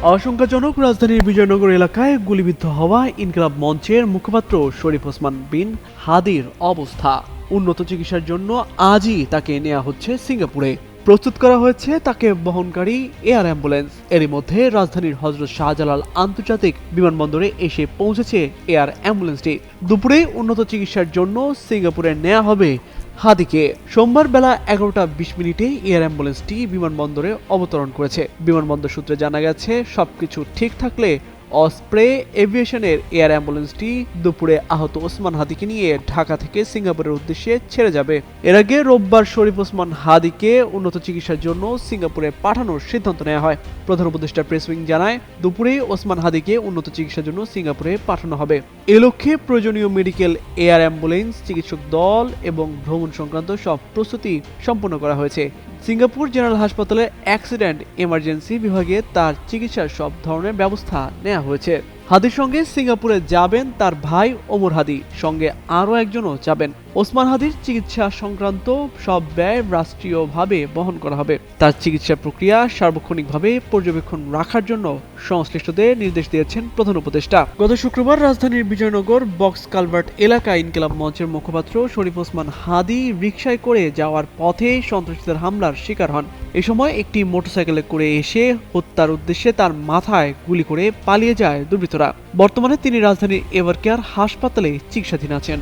আশঙ্কাজনক রাজধানীর বিজয়নগর এলাকায় গুলিবিদ্ধ হওয়া ইনকিলাব মঞ্চের মুখপাত্র শরীফ ওসমান বিন হাদির অবস্থা। উন্নত চিকিৎসার জন্য আজই তাকে নেওয়া হচ্ছে সিঙ্গাপুরে। প্রস্তুত করা হয়েছে তাকে বহনকারী এয়ার অ্যাম্বুলেন্স। এরই মধ্যে রাজধানীর হযরত শাহজালাল আন্তর্জাতিক বিমানবন্দরে এসে পৌঁছেছে এয়ার অ্যাম্বুলেন্সটি। দুপুরে উন্নত চিকিৎসার জন্য সিঙ্গাপুরে নেওয়া হবে হাদিকে। সোমবার বেলা 11টা 20 মিনিটে এয়ার অ্যাম্বুলেন্সটি বিমানবন্দরে অবতরণ করেছে। বিমানবন্দর সূত্রে জানা গেছে, সবকিছু ঠিক থাকলে অসপ্রে এভিয়েশনের এয়ার অ্যাম্বুলেন্সটি দুপুরে আহত ওসমান হাদিকে নিয়ে ঢাকা থেকে সিঙ্গাপুরের উদ্দেশ্যে ছেড়ে যাবে। এর আগে রোববার শরীফ ওসমান হাদিকে উন্নত চিকিৎসার জন্য সিঙ্গাপুরে পাঠানোর সিদ্ধান্ত নেওয়া হয়। প্রধান উপদেষ্টা প্রেস উইং জানায়, দুপুরে ওসমান হাদিকে উন্নত চিকিৎসার জন্য সিঙ্গাপুরে পাঠানো হবে। এ লক্ষ্যে প্রয়োজনীয় মেডিকেল, এয়ার অ্যাম্বুলেন্স, চিকিৎসক দল এবং ভ্রমণ সংক্রান্ত সব প্রস্তুতি সম্পন্ন করা হয়েছে। সিঙ্গাপুর জেনারেল হাসপাতালের অ্যাক্সিডেন্ট এমার্জেন্সি বিভাগে তার চিকিৎসার সব ধরনের ব্যবস্থা নেওয়া হয়েছে। হাদির সঙ্গে সিঙ্গাপুরে যাবেন তার ভাই ওমর হাদি, সঙ্গে আরও একজনও যাবেন। ওসমান হাদির চিকিৎসা সংক্রান্ত সব ব্যয় রাষ্ট্রীয়ভাবে বহন করা হবে। তার চিকিৎসা প্রক্রিয়া সার্বক্ষণিকভাবে পর্যবেক্ষণ রাখার জন্য সংশ্লিষ্টদের নির্দেশ দিয়েছেন প্রধান উপদেষ্টা। গত শুক্রবার রাজধানীর বিজয়নগর বক্স কালভার্ট এলাকায় ইনকিলাব মঞ্চের মুখপাত্র শরীফ ওসমান হাদি রিকশায় করে যাওয়ার পথে সন্ত্রাসীদের হামলার শিকার হন। এ সময় একটি মোটরসাইকেলে করে এসে হত্যার উদ্দেশ্যে তার মাথায় গুলি করে পালিয়ে যায় দুর্বৃত্তরা। বর্তমানে তিনি রাজধানীর এভারকেয়ার হাসপাতালে চিকিৎসাধীন আছেন।